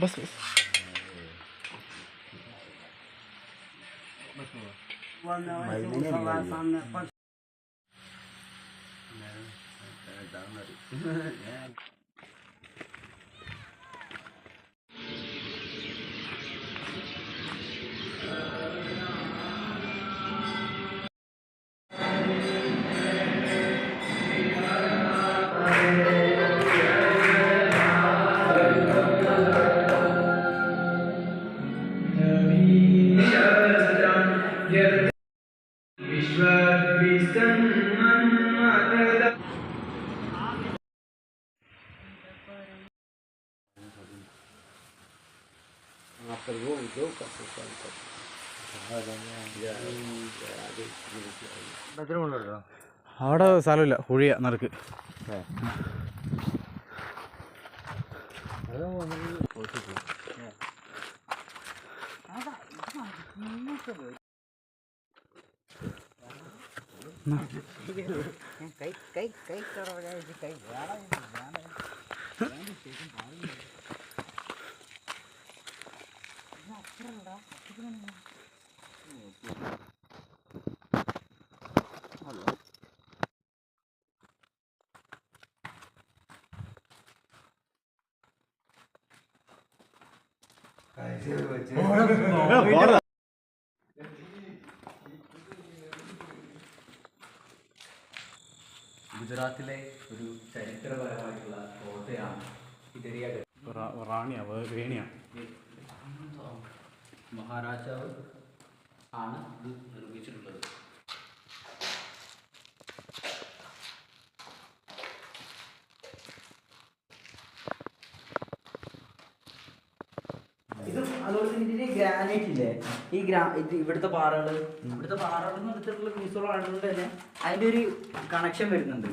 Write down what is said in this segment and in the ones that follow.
बस അവിടെ സ്ഥലമില്ല, കുഴിയ നറുക്ക്. ഗുജറാത്തിലെ ഒരു ചരിത്രപരമായിട്ടുള്ള കോട്ടയാണ് റാണിയാ വേണിയാ മഹാരാജാവ് ആണ് ഇത് നിർമ്മിച്ചിട്ടുള്ളത്. ഇത് അതുപോലെ തന്നെ ഇതിന് ഗ്രാനൈറ്റ് ഇല്ലേ, ഇത് ഇവിടുത്തെ പാറകൾ നിന്ന് എടുത്തിട്ടുള്ള പീസുകളായതുകൊണ്ട് തന്നെ അതിൻ്റെ ഒരു കണക്ഷൻ വരുന്നുണ്ട്.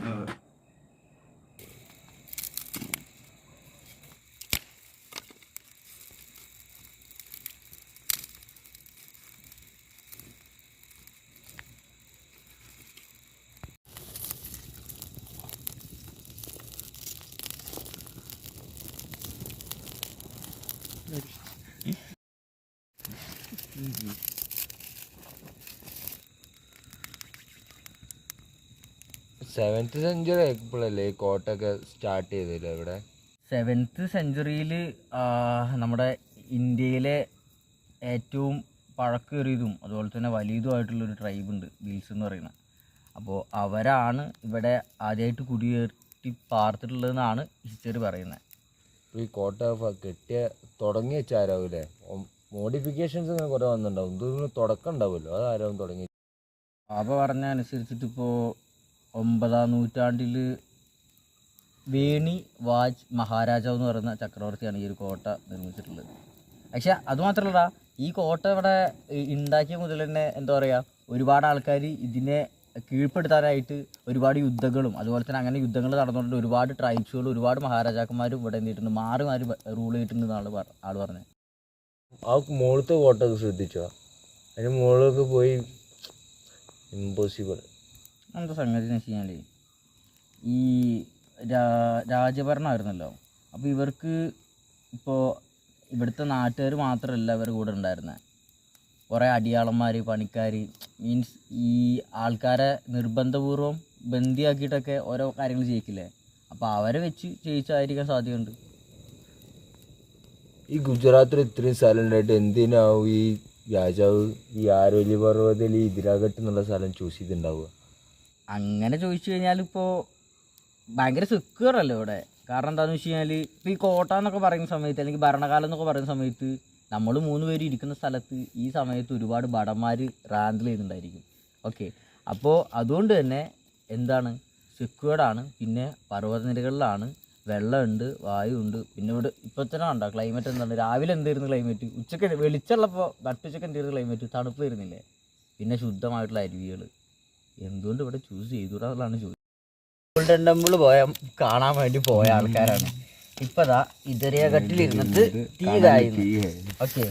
സെവൻത്ത് സെഞ്ചുറി ആയപ്പോഴല്ലേ ഈ കോട്ടയൊക്കെ സ്റ്റാർട്ട് ചെയ്തില്ല ഇവിടെ? 7th സെഞ്ചുറിയിൽ നമ്മുടെ ഇന്ത്യയിലെ ഏറ്റവും പഴക്കേറിയതും അതുപോലെ തന്നെ വലിയതുമായിട്ടുള്ളൊരു ട്രൈബ് ഉണ്ട്, ബിൽസ് എന്ന് പറയുന്നത്. അപ്പോൾ അവരാണ് ഇവിടെ ആദ്യമായിട്ട് കുടിയേറ്റി പാർത്തിട്ടുള്ളതെന്നാണ് ഹിസ്റ്ററി പറയുന്നത്. ഈ കോട്ട കെട്ടിയ തുടങ്ങി വെച്ചാരാവില്ലേ? മോഡിഫിക്കേഷൻസ് ഇങ്ങനെ കുറേ വന്നിട്ടുണ്ടാവും, ഇതൊന്നും തുടക്കം ഉണ്ടാവുമല്ലോ, അതാരാവും തുടങ്ങി? അപ്പോൾ പറഞ്ഞ അനുസരിച്ചിട്ട് ഇപ്പോൾ 9ാം നൂറ്റാണ്ടിൽ വേണി വാജ് മഹാരാജാവ് എന്ന് പറയുന്ന ചക്രവർത്തിയാണ് ഈ ഒരു കോട്ട നിർമ്മിച്ചിട്ടുള്ളത്. പക്ഷെ അതുമാത്രമല്ല, ഈ കോട്ട ഇവിടെ ഉണ്ടാക്കിയ മുതൽ തന്നെ എന്താ പറയുക, ഒരുപാട് ആൾക്കാർ ഇതിനെ കീഴ്പ്പെടുത്താനായിട്ട് ഒരുപാട് യുദ്ധങ്ങളും അതുപോലെ തന്നെ അങ്ങനെ യുദ്ധങ്ങൾ നടന്നുകൊണ്ട് ഒരുപാട് ട്രൈബ്സുകളും ഒരുപാട് മഹാരാജാക്കന്മാരും ഇവിടെ എന്ത് ചെയ്തിട്ടുണ്ട്, മാറി മാറി റൂൾ ചെയ്തിട്ടുണ്ടെന്നാണ് ആൾ പറഞ്ഞത്. ആ മുകളിലത്തെ കോട്ടയൊക്കെ ശ്രദ്ധിച്ചോ? അതിന് മുകളിലൊക്കെ പോയി ഇമ്പോസിബിൾ. എന്താ സംഗതി എന്ന് വെച്ച് കഴിഞ്ഞാൽ ഈ രാജഭരണമായിരുന്നല്ലോ. അപ്പോൾ ഇവർക്ക് ഇപ്പോൾ ഇവിടുത്തെ നാട്ടുകാർ മാത്രമല്ല ഇവരുടെ കൂടെ ഉണ്ടായിരുന്നത്, കുറേ അടിയാളന്മാർ, പണിക്കാർ, മീൻസ് ഈ ആൾക്കാരെ നിർബന്ധപൂർവ്വം ബന്ദിയാക്കിയിട്ടൊക്കെ ഓരോ കാര്യങ്ങൾ ചെയ്യിക്കില്ലേ, അപ്പോൾ അവരെ വെച്ച് ചെയ്യിച്ചായിരിക്കാൻ സാധ്യതയുണ്ട്. ഈ ഗുജറാത്തിൽ ഇത്രയും സ്ഥലം ഉണ്ടായിട്ട് എന്തിനാവും ഈ രാജാവ് ഈ ആരോല്യ പർവ്വതത്തിൽ ഈ ഇതിരാഘട്ട് എന്നുള്ള സ്ഥലം ചൂസ് ചെയ്തിട്ടുണ്ടാവുക? അങ്ങനെ ചോദിച്ചു കഴിഞ്ഞാൽ ഇപ്പോൾ ഭയങ്കര സെക്യൂർ അല്ലേ ഇവിടെ. കാരണം എന്താണെന്ന് വെച്ച് കഴിഞ്ഞാൽ ഇപ്പോൾ ഈ കോട്ട എന്നൊക്കെ പറയുന്ന സമയത്ത് അല്ലെങ്കിൽ ഭരണകാലം എന്നൊക്കെ പറയുന്ന സമയത്ത് നമ്മൾ 3 പേര് ഇരിക്കുന്ന സ്ഥലത്ത് ഈ സമയത്ത് ഒരുപാട് ഭടന്മാർ റാന്തിൽ ചെയ്യുന്നുണ്ടായിരിക്കും. ഓക്കെ, അപ്പോൾ അതുകൊണ്ട് തന്നെ എന്താണ് സെക്യൂർഡാണ്. പിന്നെ പർവ്വതനിരകളിലാണ്, വെള്ളമുണ്ട്, വായുണ്ട്. പിന്നെ ഇവിടെ ഇപ്പോൾ തന്നെ ഉണ്ടോ ക്ലൈമറ്റ് എന്താണ്, രാവിലെ എന്തായിരുന്നു ക്ലൈമറ്റ്, ഉച്ചയ്ക്ക് വെളിച്ചുള്ളപ്പോൾ നട്ടുച്ചയ്ക്ക് എന്തായിരുന്നു ക്ലൈമറ്റ്, തണുപ്പ് വരുന്നില്ലേ. പിന്നെ ശുദ്ധമായിട്ടുള്ള അരുവികൾ. എന്തുകൊണ്ട് ഇവിടെ ചൂസ് ചെയ്തുകൂടാന്നുള്ളതാണ് ചോദിച്ചത്. ഗോൾഡൻ ടെമ്പിൾ കാണാൻ വേണ്ടി പോയ ആൾക്കാരാണ് ഇപ്പതാ ഇതരഘട്ടിലിരുന്നിട്ട് തീ കായുന്നു. ഓക്കെ,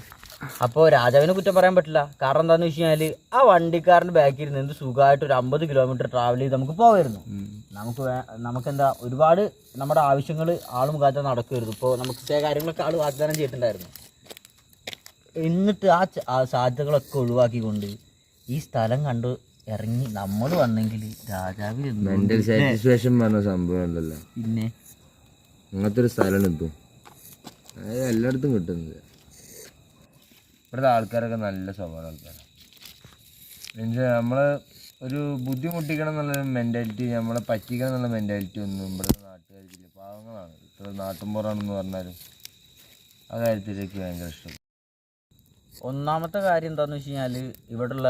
അപ്പോൾ രാജാവിനെ കുറ്റം പറയാൻ പറ്റില്ല. കാരണം എന്താണെന്ന് വെച്ച് കഴിഞ്ഞാൽ ആ വണ്ടിക്കാരൻ്റെ ബാക്കിൽ ഇരുന്ന് എന്ത് സുഖമായിട്ട് ഒരു 50 കിലോമീറ്റർ ട്രാവൽ ചെയ്ത് നമുക്ക് പോകായിരുന്നു. നമുക്കെന്താ ഒരുപാട് നമ്മുടെ ആവശ്യങ്ങൾ ആൾ മുഖാന്തരം നടക്കുമായിരുന്നു. ഇപ്പോൾ നമുക്ക് ചില കാര്യങ്ങളൊക്കെ ആൾ വാഗ്ദാനം ചെയ്തിട്ടുണ്ടായിരുന്നു. എന്നിട്ട് ആ സാധ്യതകളൊക്കെ ഒഴിവാക്കിക്കൊണ്ട് ഈ സ്ഥലം കണ്ട് ഇറങ്ങി നമ്മൾ വന്നെങ്കിൽ രാജാവിൽ മെന്റൽ സാറ്റിസ്ഫാക്ഷൻ പറഞ്ഞ സംഭവം ഉണ്ടല്ലോ, പിന്നെ അങ്ങനത്തെ ഒരു സ്ഥലമാണ് ഇപ്പം. അത് എല്ലായിടത്തും കിട്ടുന്നത്. ഇവിടുത്തെ ആൾക്കാരൊക്കെ നല്ല സ്വഭാവം ആൾക്കാരാണ്. മീൻസ് നമ്മൾ ഒരു ബുദ്ധിമുട്ടിക്കണം എന്നുള്ള മെൻറ്റാലിറ്റി, നമ്മളെ പറ്റിക്കണം എന്നുള്ള മെൻറ്റാലിറ്റി ഒന്നും ഇവിടുത്തെ നാട്ടുകാർക്കില്ല. പാവങ്ങളാണ്. ഇത്ര നാട്ടുമ്പുറാണെന്ന് പറഞ്ഞാലും ആ കാര്യത്തിലേക്ക് ഭയങ്കര ഇഷ്ടം. ഒന്നാമത്തെ കാര്യം എന്താണെന്ന് വെച്ച് കഴിഞ്ഞാൽ ഇവിടെയുള്ള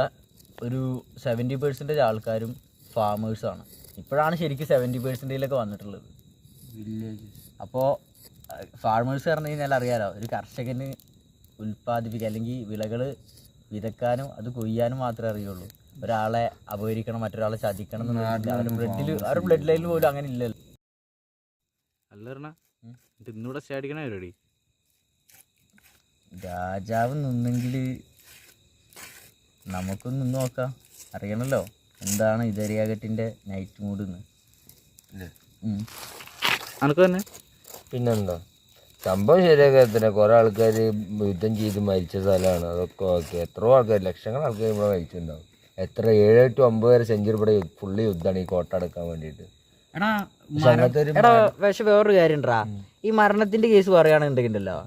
ഒരു 70% ആൾക്കാരും ഫാമേഴ്സാണ്. ഇപ്പോഴാണ് ശരിക്കും 70%ിലൊക്കെ വന്നിട്ടുള്ളത് വില്ലേജ്. അപ്പോൾ ഫാർമേഴ്സ് പറഞ്ഞു കഴിഞ്ഞാൽ അറിയാലോ, ഒരു കർഷകന് ഉൽപ്പാദിപ്പിക്കുക അല്ലെങ്കിൽ വിളകൾ വിതക്കാനും അത് കൊയ്യാനും മാത്രമേ അറിയുള്ളൂ. ഒരാളെ അപഹരിക്കണം, മറ്റൊരാളെ ചതിക്കണം അവരുടെ ബ്ലഡ് ലൈനിൽ പോലും അങ്ങനെ ഇല്ലല്ലോ. അല്ല ഇന്നിവിടെ സ്റ്റേ പരിപാടി. രാജാവ് നിന്നെങ്കിൽ നമുക്കൊന്ന് നിന്ന് നോക്കാം. അറിയണമല്ലോ എന്താണ് ഇതരിയാകട്ടിൻ്റെ നൈറ്റ് മൂഡ് എന്ന്. അനക്ക് തന്നെ പിന്നെന്താ സംഭവം ശരിയാക്കത്തിന് കുറേ ആൾക്കാർ യുദ്ധം ചെയ്ത് മരിച്ച സ്ഥലമാണ്. അതൊക്കെ ഓക്കെ. എത്രയോ ആൾക്കാർ, ലക്ഷങ്ങൾ ആൾക്കാർ ഇവിടെ മരിച്ചിട്ടുണ്ടാവും. എത്ര 7 to 9 വരെ സെഞ്ചുറി ഇവിടെ ഫുള്ളി യുദ്ധമാണ് ഈ കോട്ട അടക്കാൻ വേണ്ടിയിട്ട്. പക്ഷെ വേറൊരു കാര്യം ഉണ്ടാ, ഈ മരണത്തിന്റെ കേസ് പറയുകയാണെന്നുണ്ടെങ്കിലല്ലോ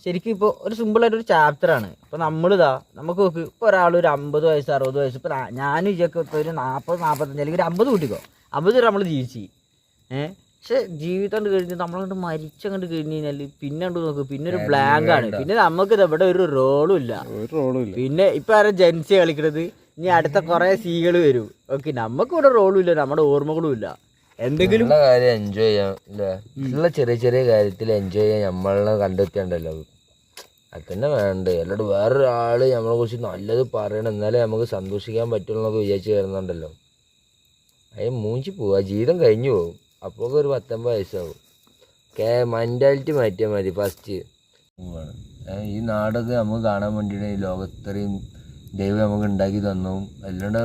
ശരിക്കും ഇപ്പോൾ ഒരു സിമ്പിളായിട്ടൊരു ചാപ്റ്ററാണ്. ഇപ്പോൾ നമ്മളിതാ നമുക്ക് നോക്ക്, ഇപ്പോൾ ഒരാൾ ഒരു 50 വയസ്സ് 60 വയസ്സ്, ഇപ്പോൾ ഞാനും ഇതൊക്കെ ഇപ്പോൾ ഒരു 40-45 അല്ലെങ്കിൽ ഒരു 50 കൂട്ടിക്കോ, 50 വരെ നമ്മൾ ജീവിച്ച്. പക്ഷെ ജീവിതം കണ്ട് കഴിഞ്ഞ് നമ്മളങ്ങോട്ട് മരിച്ചങ്ങോട്ട് കഴിഞ്ഞ് കഴിഞ്ഞാൽ പിന്നെ കണ്ട് നോക്ക്, പിന്നെ ഒരു ബ്ലാങ്ക് ആണ്. പിന്നെ നമുക്ക് ഇവിടെ ഒരു റോളും ഇല്ല. പിന്നെ ഇപ്പം ആരും ജെൻസി കളിക്കണത്, ഇനി അടുത്ത കുറേ സീകൾ വരും. ഓക്കെ, നമുക്ക് ഇവിടെ റോളും ഇല്ല, നമ്മുടെ ഓർമ്മകളും ഇല്ല. എന്തെങ്കിലും കാര്യം എൻജോയ് ചെയ്യാം അല്ലേ, ഉള്ള ചെറിയ ചെറിയ കാര്യത്തിൽ എൻജോയ് ചെയ്യാൻ നമ്മളെ കണ്ടെത്തിയുണ്ടല്ലോ. അത് തന്നെ വേണ്ടേ. അല്ലാണ്ട് വേറൊരാൾ നമ്മളെ കുറിച്ച് നല്ലത് പറയണം എന്നാലേ നമുക്ക് സന്തോഷിക്കാൻ പറ്റുള്ളൂ എന്നൊക്കെ വിചാരിച്ച് വരുന്നുണ്ടല്ലോ. അതിന് മൂഞ്ചി പോവുക, ജീവിതം കഴിഞ്ഞു പോകും. അപ്പോൾ ഒരു 19 വയസ്സാവും. മെൻറ്റാലിറ്റി മാറ്റിയാൽ മതി ഫസ്റ്റ്. ഈ നാടൊക്കെ നമുക്ക് കാണാൻ വേണ്ടിയിട്ട് ഈ ലോകത്തറയും ദൈവം നമുക്ക് ഉണ്ടാക്കി തന്നു. അല്ലാണ്ട്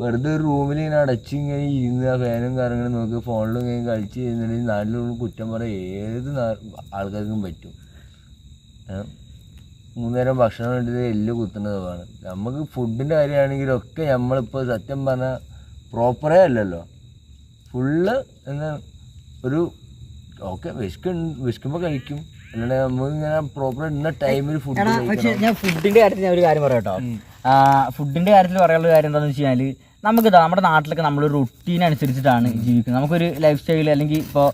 വെറുതെ ഒരു റൂമിൽ ഇങ്ങനെ അടച്ച് ഇങ്ങനെ ഇരുന്ന് ആ ഫാനും കാര്യങ്ങളും നോക്കി ഫോണിലും ഇങ്ങനെ കളിച്ച് കഴിഞ്ഞിട്ടുണ്ടെങ്കിൽ നാട്ടിലുള്ള കുറ്റം പറയാൻ ഏത് ആൾക്കാർക്കും പറ്റും. 3 നേരം ഭക്ഷണം വേണ്ടിയിട്ട് എല്ല് കുത്തുന്നതാണ്. നമുക്ക് ഫുഡിൻ്റെ കാര്യമാണെങ്കിലൊക്കെ നമ്മളിപ്പോൾ സത്യം പറഞ്ഞാൽ പ്രോപ്പറേ അല്ലല്ലോ. ഫുള്ള് എന്താ ഒരു ഓക്കെ വിശക്കുമ്പോൾ കഴിക്കും, അല്ലാണ്ട് നമ്മളിങ്ങനെ പ്രോപ്പർ ഇന്ന ടൈമിൽ ഫുഡ്. പക്ഷേ ഞാൻ ഫുഡിൻ്റെ കാര്യത്തിൽ ഞാൻ ഒരു കാര്യം പറയാം കേട്ടോ. ഫുഡിൻ്റെ കാര്യത്തിൽ പറയാനുള്ള കാര്യം എന്താണെന്ന് വെച്ച് കഴിഞ്ഞാൽ നമുക്കിതാ നമ്മുടെ നാട്ടിലൊക്കെ നമ്മളൊരു റൊട്ടീൻ അനുസരിച്ചിട്ടാണ് ജീവിക്കുന്നത്. നമുക്കൊരു ലൈഫ് സ്റ്റൈൽ, അല്ലെങ്കിൽ ഇപ്പോൾ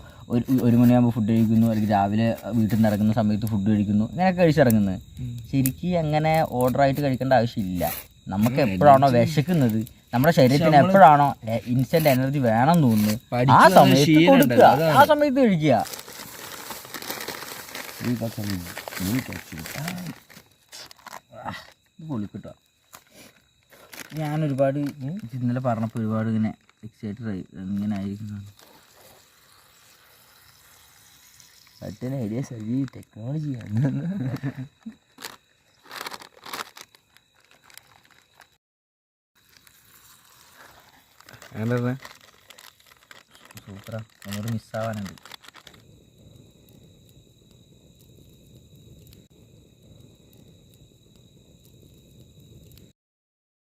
ഒരു മണിയാകുമ്പോൾ ഫുഡ് കഴിക്കുന്നു, അല്ലെങ്കിൽ രാവിലെ വീട്ടിൽ നിന്ന് ഇറങ്ങുന്ന സമയത്ത് ഫുഡ് കഴിക്കുന്നു, അങ്ങനെയൊക്കെ കഴിച്ചിറങ്ങുന്നത്. ശരിക്കും അങ്ങനെ ഓർഡറായിട്ട് കഴിക്കേണ്ട ആവശ്യമില്ല. നമുക്ക് എപ്പോഴാണോ വിശക്കുന്നത്, നമ്മുടെ ശരീരത്തിന് എപ്പോഴാണോ ഇൻസ്റ്റന്റ് എനർജി വേണം തോന്നുന്നു ആ സമയത്ത് കൊടുക്കുക, ആ സമയത്ത് കഴിക്കുക. പൊളിക്കിട്ടോ. ഞാൻ ഒരുപാട് ഇന്നലെ പറഞ്ഞപ്പോൾ ഒരുപാട് ഇങ്ങനെ എക്സൈറ്റഡ് ആയി. ഇങ്ങനെ ആയിരിക്കുന്നു പറ്റുന്ന ഐഡിയ സജി ടെക്നോളജിയാണ്. സൂപ്പറാ, ഒന്നൂറ് മിസ്സാവാനുണ്ട്.